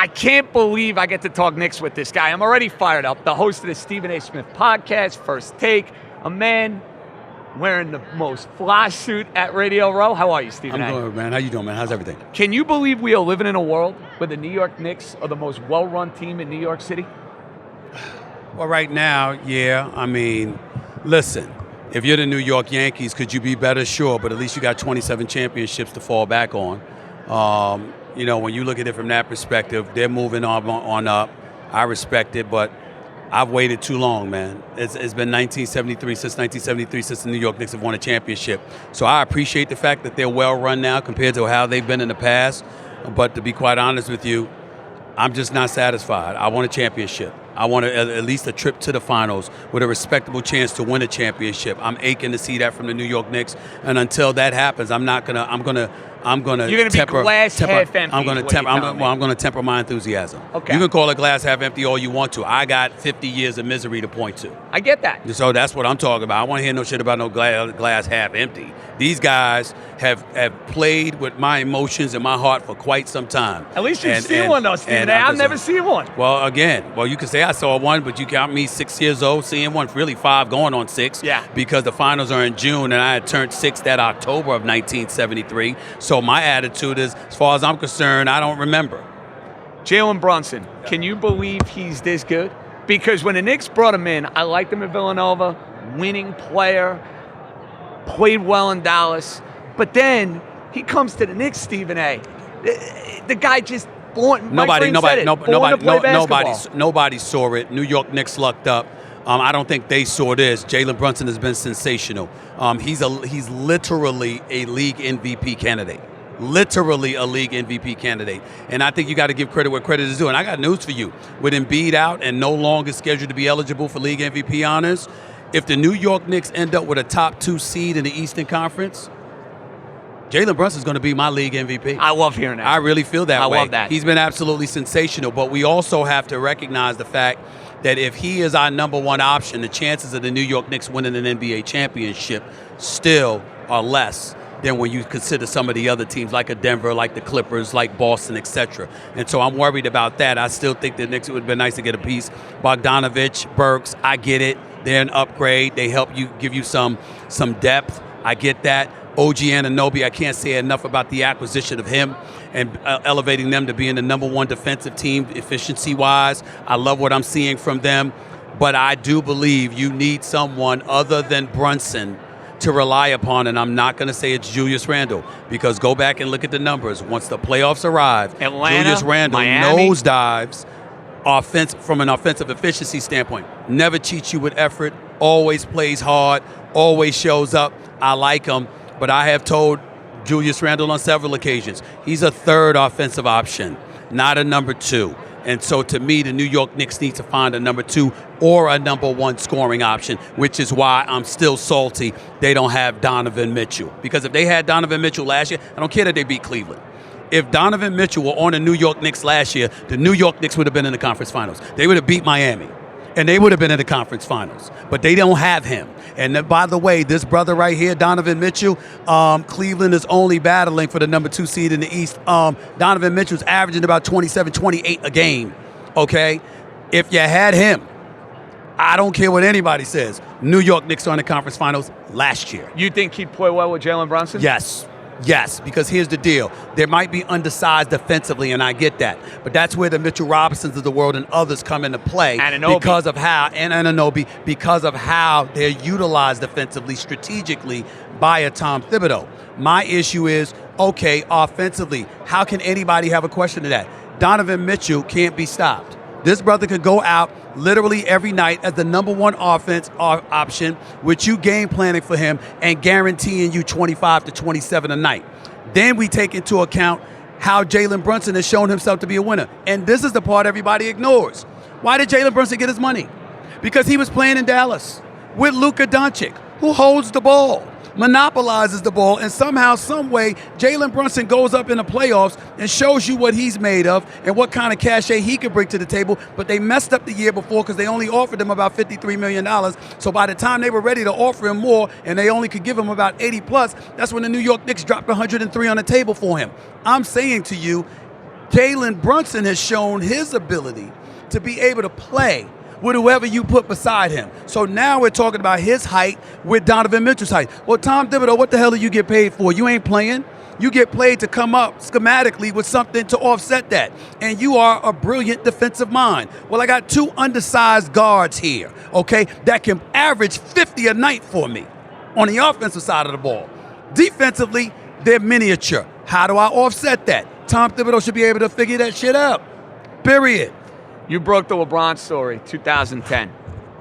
I can't believe I get to talk Knicks with this guy. I'm already fired up. The host of the Stephen A. Smith podcast, First Take, a man wearing the most fly suit at Radio Row. How are you, Stephen A? I'm good, man. How you doing, man? How's everything? Can you believe we are living in a world where the New York Knicks are the most well-run team in New York City? Well, right now, yeah. I mean, listen, if you're the New York Yankees, could you be better? Sure, but at least you got 27 championships to fall back on. When you look at it from that perspective, they're moving on up. I respect it, but I've waited too long, man. It's been 1973, since the New York Knicks have won a championship. So I appreciate the fact that they're well-run now compared to how they've been in the past. But to be quite honest with you, I'm just not satisfied. I want a championship. I want at least a trip to the finals with a respectable chance to win a championship. I'm aching to see that from the New York Knicks, and until that happens, I'm gonna You're gonna be glass half empty. I'm gonna temper my enthusiasm. Okay. You can call it glass half empty all you want to. I got 50 years of misery to point to. I get that. So that's what I'm talking about. I want to hear no shit about no glass half empty. These guys have played with my emotions and my heart for quite some time. At least you've seen one, though, Stephen A. I've never seen one. Well, you can say I saw one, but you count me 6 years old seeing one, really 5 going on 6. Yeah. Because the finals are in June, and I had turned 6 that October of 1973. So my attitude is, as far as I'm concerned, I don't remember. Jalen Brunson, can you believe he's this good? Because when the Knicks brought him in, I liked him at Villanova, winning player, played well in Dallas. But then he comes to the Knicks, Stephen A. The guy just nobody saw it. New York Knicks lucked up. I don't think they saw this. Jalen Brunson has been sensational. He's literally a league MVP candidate. Literally a league MVP candidate. And I think you got to give credit where credit is due. And I got news for you. With Embiid out and no longer scheduled to be eligible for league MVP honors, if the New York Knicks end up with a top 2 seed in the Eastern Conference, Jalen Brunson is going to be my league MVP. I love hearing that. I really feel that way. I love that. He's been absolutely sensational. But we also have to recognize the fact that if he is our number one option, the chances of the New York Knicks winning an NBA championship still are less than when you consider some of the other teams like a Denver, like the Clippers, like Boston, etc. And so I'm worried about that. I still think the Knicks, it would have been nice to get a piece. Bogdanovich, Burks, I get it. They're an upgrade. They help you, give you some depth. I get that. OG Anunoby, I can't say enough about the acquisition of him and elevating them to being the number one defensive team efficiency-wise. I love what I'm seeing from them. But I do believe you need someone other than Brunson to rely upon, and I'm not going to say it's Julius Randle, because go back and look at the numbers. Once the playoffs arrive, Atlanta, Julius Randle Miami. Nosedives from an offensive efficiency standpoint. Never cheats you with effort, always plays hard, always shows up. I like him, but I have told Julius Randle on several occasions, he's a third offensive option, not a number 2. And so to me, the New York Knicks need to find a number 2 or a number 1 scoring option, which is why I'm still salty they don't have Donovan Mitchell. Because if they had Donovan Mitchell last year, I don't care that they beat Cleveland. If Donovan Mitchell were on the New York Knicks last year, the New York Knicks would have been in the conference finals. They would have beat Miami, and they would have been in the conference finals. But they don't have him. And by the way, this brother right here, Donovan Mitchell, Cleveland is only battling for the number 2 seed in the East. Donovan Mitchell's averaging about 27, 28 a game, okay? If you had him, I don't care what anybody says, New York Knicks are in the conference finals last year. You think he'd play well with Jalen Brunson? Yes, because here's the deal. They might be undersized defensively, and I get that. But that's where the Mitchell Robinsons of the world and others come into play because of how they're utilized defensively, strategically by a Tom Thibodeau. My issue is, okay, offensively, how can anybody have a question to that? Donovan Mitchell can't be stopped. This brother could go out literally every night as the number 1 offense option with you game planning for him and guaranteeing you 25 to 27 a night. Then we take into account how Jalen Brunson has shown himself to be a winner. And this is the part everybody ignores. Why did Jalen Brunson get his money? Because he was playing in Dallas with Luka Doncic, who holds the ball, monopolizes the ball, and somehow, some way, Jalen Brunson goes up in the playoffs and shows you what he's made of and what kind of cachet he could bring to the table. But they messed up the year before because they only offered him about $53 million. So by the time they were ready to offer him more and they only could give him about 80 plus, that's when the New York Knicks dropped 103 on the table for him. I'm saying to you, Jalen Brunson has shown his ability to be able to play with whoever you put beside him. So now we're talking about his height with Donovan Mitchell's height. Well, Tom Thibodeau, what the hell do you get paid for? You ain't playing. You get paid to come up schematically with something to offset that. And you are a brilliant defensive mind. Well, I got two undersized guards here, okay, that can average 50 a night for me on the offensive side of the ball. Defensively, they're miniature. How do I offset that? Tom Thibodeau should be able to figure that shit out. Period. You broke the LeBron story, 2010.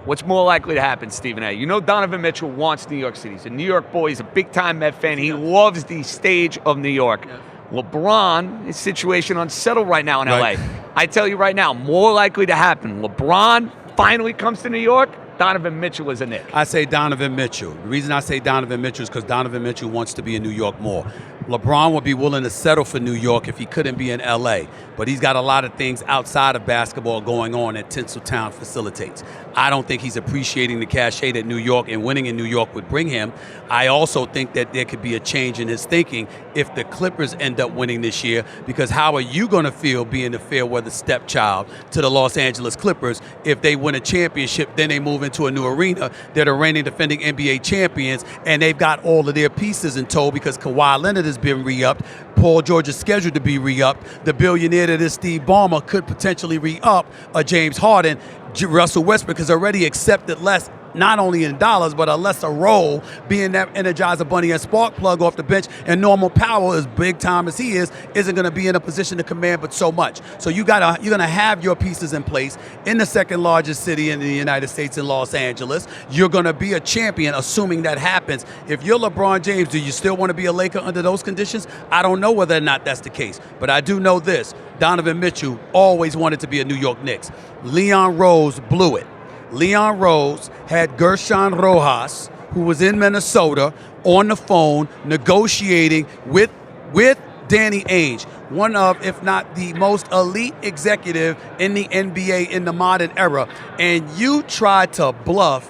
What's more likely to happen, Stephen A? You know Donovan Mitchell wants New York City. He's a New York boy. He's a big-time Met fan. He loves the stage of New York. Yes. LeBron, his situation unsettled right now in L.A. I tell you right now, more likely to happen. LeBron finally comes to New York. Donovan Mitchell is a Knick. I say Donovan Mitchell. The reason I say Donovan Mitchell is because Donovan Mitchell wants to be in New York more. LeBron would be willing to settle for New York if he couldn't be in L.A., but he's got a lot of things outside of basketball going on that Tinseltown facilitates. I don't think he's appreciating the cachet that New York and winning in New York would bring him. I also think that there could be a change in his thinking if the Clippers end up winning this year, because how are you going to feel being the fair weather stepchild to the Los Angeles Clippers if they win a championship, then they move into a new arena? They're the reigning defending NBA champions, and they've got all of their pieces in tow because Kawhi Leonard has been re-upped. Paul George is scheduled to be re-upped. The billionaire that is Steve Ballmer could potentially re-up James Harden. Russell Westbrook has already accepted less, not only in dollars, but a lesser role, being that Energizer Bunny and spark plug off the bench, and Normal Powell, as big time as he is, isn't going to be in a position to command but so much. So you're going to have your pieces in place in the second largest city in the United States, in Los Angeles. You're going to be a champion, assuming that happens. If you're LeBron James, do you still want to be a Laker under those conditions? I don't know whether or not that's the case, but I do know this. Donovan Mitchell always wanted to be a New York Knicks. Leon Rose blew it. Leon Rose had Gershon Rojas, who was in Minnesota, on the phone negotiating with Danny Ainge, one of, if not the most elite executive in the NBA in the modern era. And you tried to bluff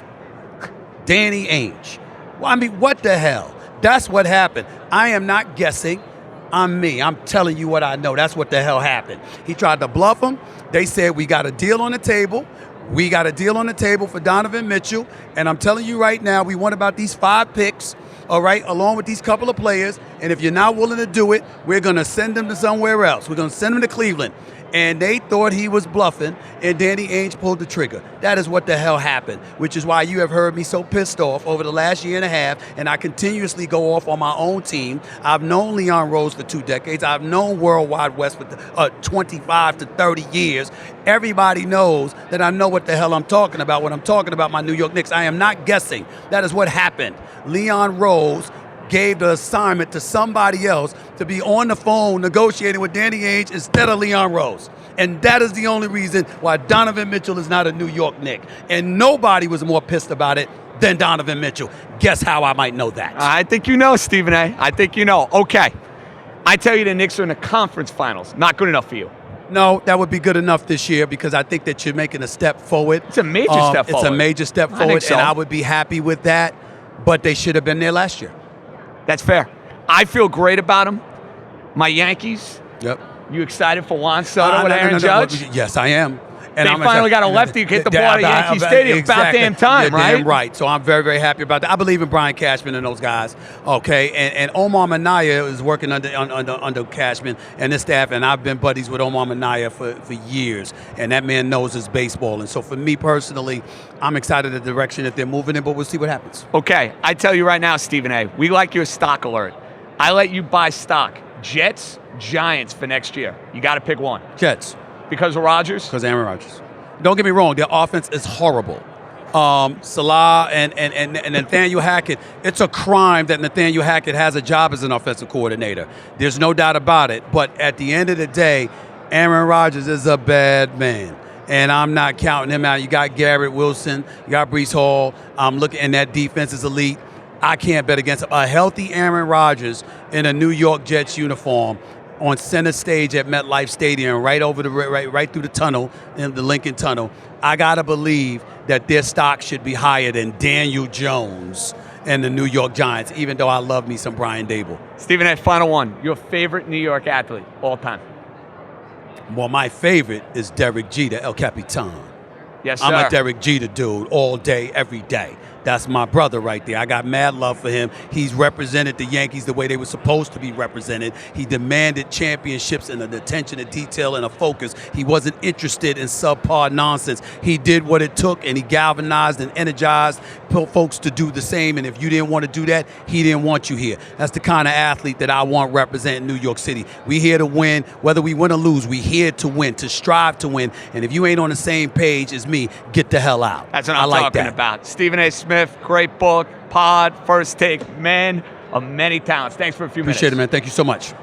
Danny Ainge. Well, I mean, what the hell? That's what happened. I am not guessing. I'm me. I'm telling you what I know. That's what the hell happened. He tried to bluff him. They said, we got a deal on the table. We got a deal on the table for Donovan Mitchell, and I'm telling you right now, we want about these 5 picks, all right, along with these couple of players, and if you're not willing to do it, we're going to send them to somewhere else. We're going to send them to Cleveland. And they thought he was bluffing, and Danny Ainge pulled the trigger. That is what the hell happened, which is why you have heard me so pissed off over the last year and a half, and I continuously go off on my own team. I've known Leon Rose for 2 decades. I've known Worldwide West for 25 to 30 years. Everybody knows that I know what the hell I'm talking about when I'm talking about my New York Knicks. I am not guessing. That is what happened. Leon Rose gave the assignment to somebody else to be on the phone negotiating with Danny Ainge instead of Leon Rose. And that is the only reason why Donovan Mitchell is not a New York Knick. And nobody was more pissed about it than Donovan Mitchell. Guess how I might know that? I think you know, Stephen A. I think you know. Okay. I tell you the Knicks are in the conference finals. Not good enough for you. No, that would be good enough this year because I think that you're making a step forward. It's a major step forward. It's a major step forward, think so. And I would be happy with that. But they should have been there last year. That's fair. I feel great about them. My Yankees. Yep. You excited for Juan Soto and Aaron Judge? Yes, I am. And they finally got a lefty who hit the ball at Yankee Stadium. Exactly. About damn time, right? Damn right. So I'm very, very happy about that. I believe in Brian Cashman and those guys. Okay, and Omar Minaya is working under Cashman and his staff, and I've been buddies with Omar Minaya for years, and that man knows his baseball. And so for me personally, I'm excited the direction that they're moving in, but we'll see what happens. Okay, I tell you right now, Stephen A., we like your stock alert. I let you buy stock. Jets, Giants for next year. You got to pick one. Jets. Because of Rodgers? Because Aaron Rodgers. Don't get me wrong, their offense is horrible. Salah and Nathaniel Hackett, it's a crime that Nathaniel Hackett has a job as an offensive coordinator. There's no doubt about it. But at the end of the day, Aaron Rodgers is a bad man. And I'm not counting him out. You got Garrett Wilson, you got Breece Hall. I'm looking, and that defense is elite. I can't bet against him. A healthy Aaron Rodgers in a New York Jets uniform on center stage at MetLife Stadium, right over the right through the tunnel, in the Lincoln Tunnel. I gotta believe that their stock should be higher than Daniel Jones and the New York Giants, even though I love me some Brian Dable. Stephen A., final one. Your favorite New York athlete all time? Well, my favorite is Derek Jeter, El Capitan. Yes, sir. I'm a Derek Jeter dude all day, every day. That's my brother right there. I got mad love for him. He's represented the Yankees the way they were supposed to be represented. He demanded championships and an attention to detail and a focus. He wasn't interested in subpar nonsense. He did what it took, and he galvanized and energized folks to do the same. And if you didn't want to do that, he didn't want you here. That's the kind of athlete that I want representing New York City. We here to win. Whether we win or lose, we here to win, to strive to win. And if you ain't on the same page as me, get the hell out. That's what I'm talking about. Stephen A. Smith, great book, pod, First Take, man of many talents. Thanks for a few minutes. Appreciate it, man. Thank you so much.